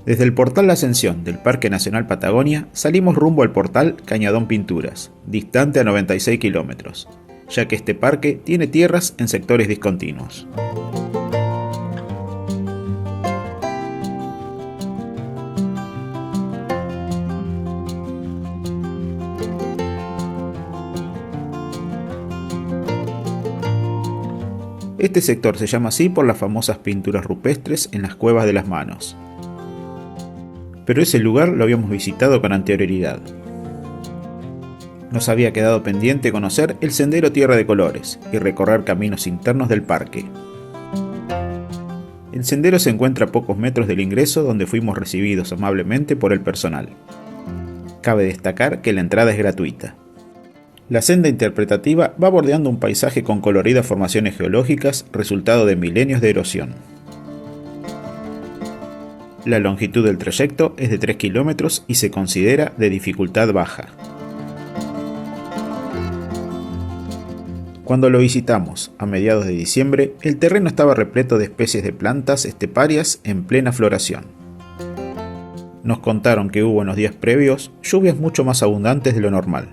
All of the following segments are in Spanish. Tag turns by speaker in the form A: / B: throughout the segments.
A: Desde el portal La Ascensión del Parque Nacional Patagonia salimos rumbo al portal Cañadón Pinturas, distante a 96 kilómetros, ya que este parque tiene tierras en sectores discontinuos. Este sector se llama así por las famosas pinturas rupestres en las cuevas de las manos. Pero ese lugar lo habíamos visitado con anterioridad. Nos había quedado pendiente conocer el sendero Tierra de Colores y recorrer caminos internos del parque. El sendero se encuentra a pocos metros del ingreso, donde fuimos recibidos amablemente por el personal. Cabe destacar que la entrada es gratuita. La senda interpretativa va bordeando un paisaje con coloridas formaciones geológicas, resultado de milenios de erosión. La longitud del trayecto es de 3 kilómetros y se considera de dificultad baja. Cuando lo visitamos, a mediados de diciembre, el terreno estaba repleto de especies de plantas esteparias en plena floración. Nos contaron que hubo en los días previos lluvias mucho más abundantes de lo normal.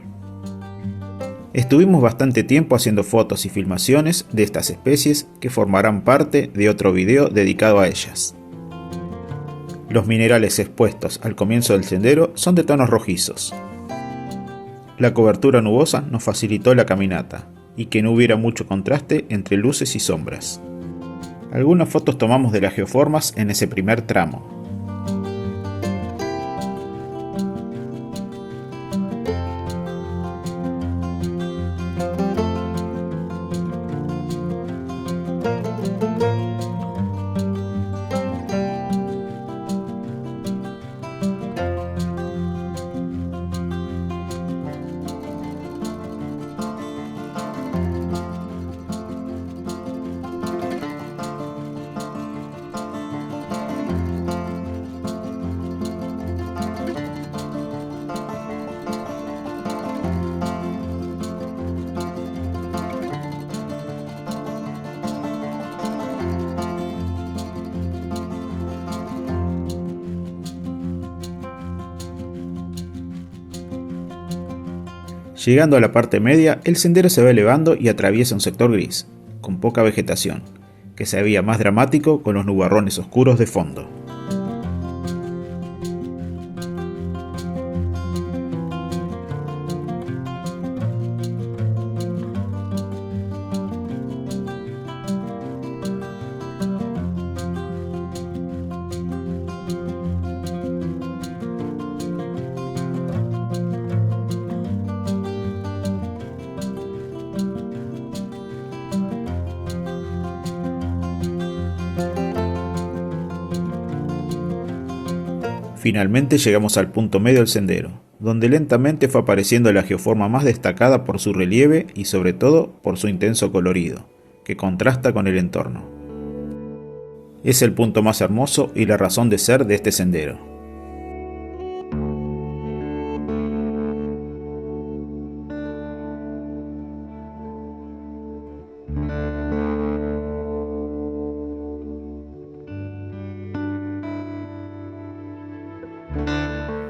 A: Estuvimos bastante tiempo haciendo fotos y filmaciones de estas especies que formarán parte de otro video dedicado a ellas. Los minerales expuestos al comienzo del sendero son de tonos rojizos. La cobertura nubosa nos facilitó la caminata y que no hubiera mucho contraste entre luces y sombras. Algunas fotos tomamos de las geoformas en ese primer tramo. Llegando a la parte media, el sendero se va elevando y atraviesa un sector gris, con poca vegetación, que se veía más dramático con los nubarrones oscuros de fondo. Finalmente llegamos al punto medio del sendero, donde lentamente fue apareciendo la geoforma más destacada por su relieve y sobre todo por su intenso colorido, que contrasta con el entorno. Es el punto más hermoso y la razón de ser de este sendero.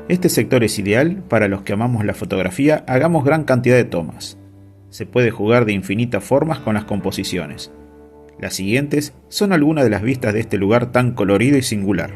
A: Este sector es ideal para los que amamos la fotografía, hagamos gran cantidad de tomas. Se puede jugar de infinitas formas con las composiciones. Las siguientes son algunas de las vistas de este lugar tan colorido y singular.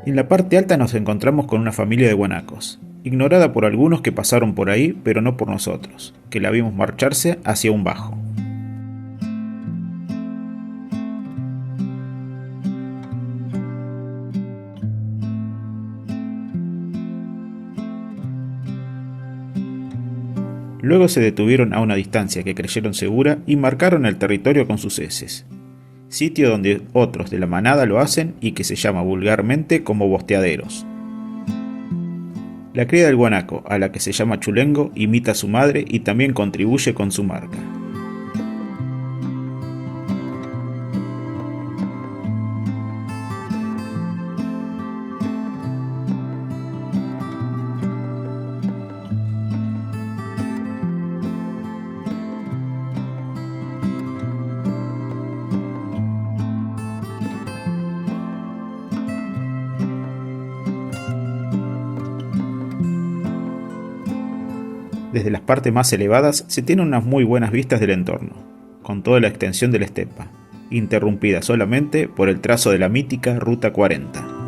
A: En la parte alta nos encontramos con una familia de guanacos, ignorada por algunos que pasaron por ahí, pero no por nosotros, que la vimos marcharse hacia un bajo. Luego se detuvieron a una distancia que creyeron segura y marcaron el territorio con sus heces, sitio donde otros de la manada lo hacen y que se llama vulgarmente como bosteaderos. La cría del guanaco, a la que se llama chulengo, imita a su madre y también contribuye con su marca. Desde las partes más elevadas se tienen unas muy buenas vistas del entorno, con toda la extensión de la estepa, interrumpida solamente por el trazo de la mítica Ruta 40.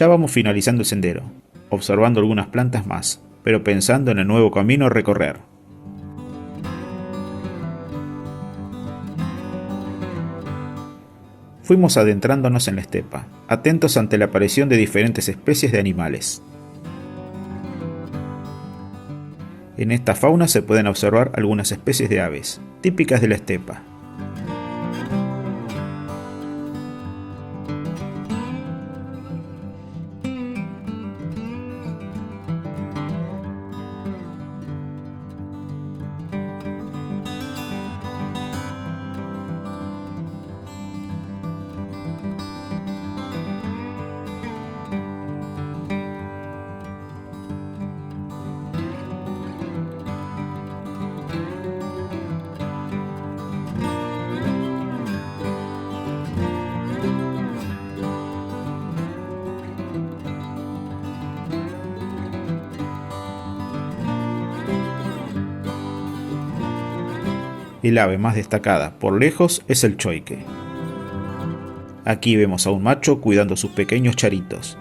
A: Ya vamos finalizando el sendero, observando algunas plantas más, pero pensando en el nuevo camino a recorrer. Fuimos adentrándonos en la estepa, atentos ante la aparición de diferentes especies de animales. En esta fauna se pueden observar algunas especies de aves, típicas de la estepa. El ave más destacada, por lejos, es el choique. Aquí vemos a un macho cuidando sus pequeños charitos.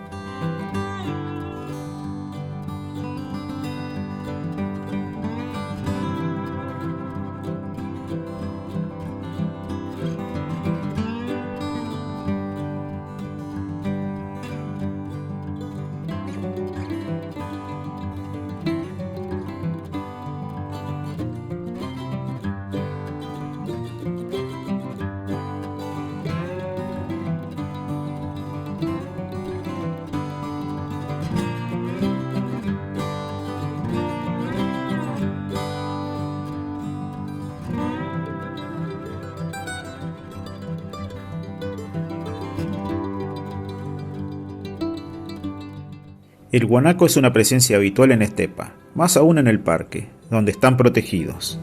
A: El guanaco es una presencia habitual en estepa, más aún en el parque, donde están protegidos.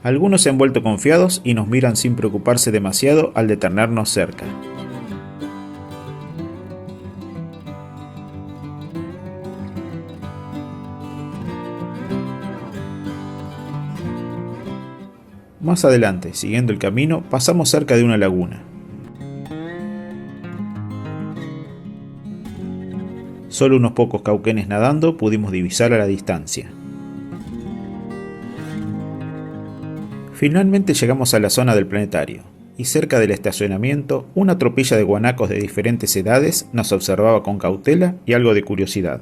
A: Algunos se han vuelto confiados y nos miran sin preocuparse demasiado al detenernos cerca. Más adelante, siguiendo el camino, pasamos cerca de una laguna. Solo unos pocos cauquenes nadando pudimos divisar a la distancia. Finalmente llegamos a la zona del planetario, y cerca del estacionamiento, una tropilla de guanacos de diferentes edades nos observaba con cautela y algo de curiosidad.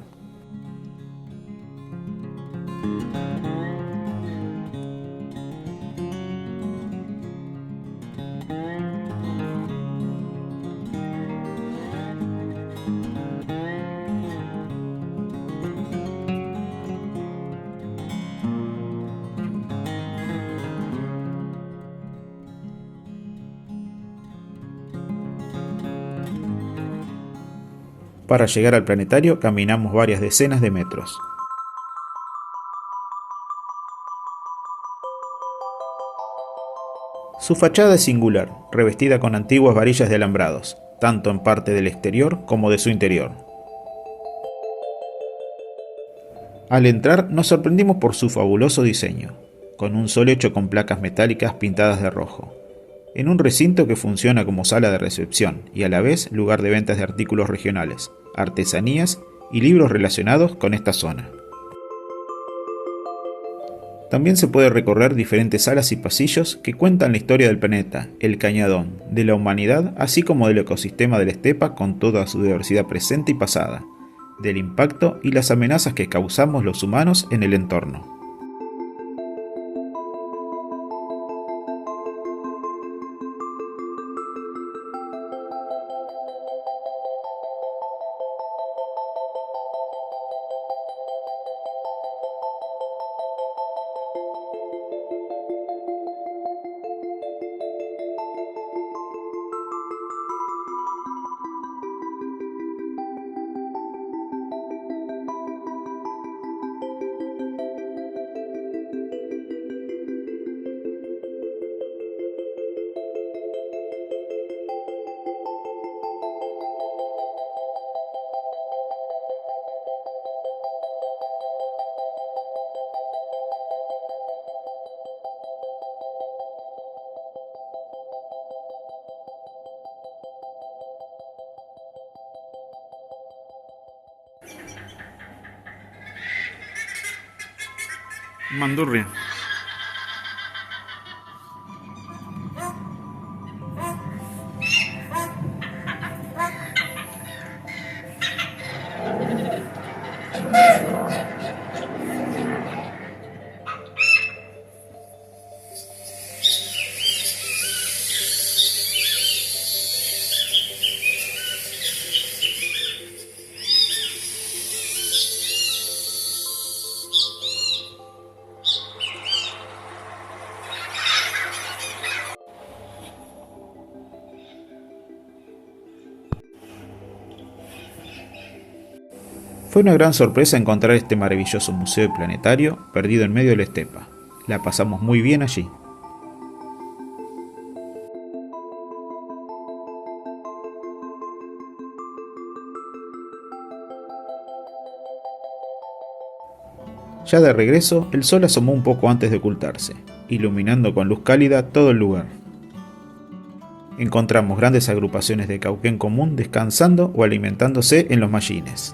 A: Para llegar al planetario caminamos varias decenas de metros. Su fachada es singular, revestida con antiguas varillas de alambrados, tanto en parte del exterior como de su interior. Al entrar nos sorprendimos por su fabuloso diseño, con un sol hecho con placas metálicas pintadas de rojo, en un recinto que funciona como sala de recepción y a la vez lugar de ventas de artículos regionales, artesanías y libros relacionados con esta zona. También se puede recorrer diferentes salas y pasillos que cuentan la historia del planeta, el Cañadón, de la humanidad, así como del ecosistema de la estepa con toda su diversidad presente y pasada, del impacto y las amenazas que causamos los humanos en el entorno. Mandurria. Fue una gran sorpresa encontrar este maravilloso museo planetario perdido en medio de la estepa. La pasamos muy bien allí. Ya de regreso, el sol asomó un poco antes de ocultarse, iluminando con luz cálida todo el lugar. Encontramos grandes agrupaciones de cauquén común descansando o alimentándose en los mallines.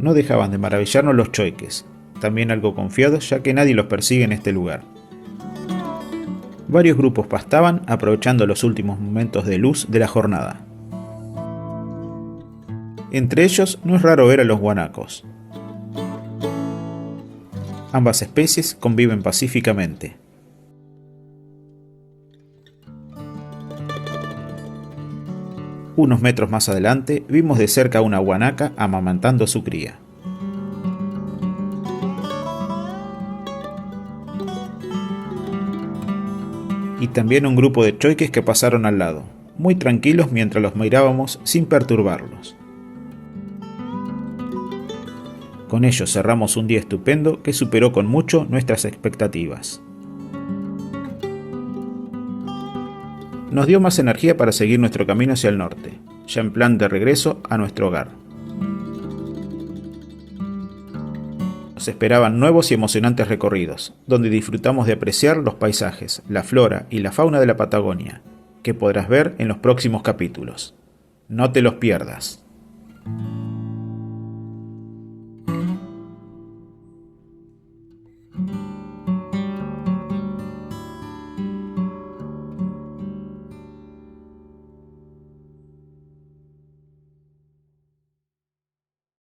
A: No dejaban de maravillarnos los choiques, también algo confiados ya que nadie los persigue en este lugar. Varios grupos pastaban aprovechando los últimos momentos de luz de la jornada. Entre ellos no es raro ver a los guanacos. Ambas especies conviven pacíficamente. Unos metros más adelante vimos de cerca a una guanaca amamantando a su cría. Y también un grupo de choiques que pasaron al lado, muy tranquilos mientras los mirábamos sin perturbarlos. Con ellos cerramos un día estupendo que superó con mucho nuestras expectativas. Nos dio más energía para seguir nuestro camino hacia el norte, ya en plan de regreso a nuestro hogar. Nos esperaban nuevos y emocionantes recorridos, donde disfrutamos de apreciar los paisajes, la flora y la fauna de la Patagonia, que podrás ver en los próximos capítulos. No te los pierdas.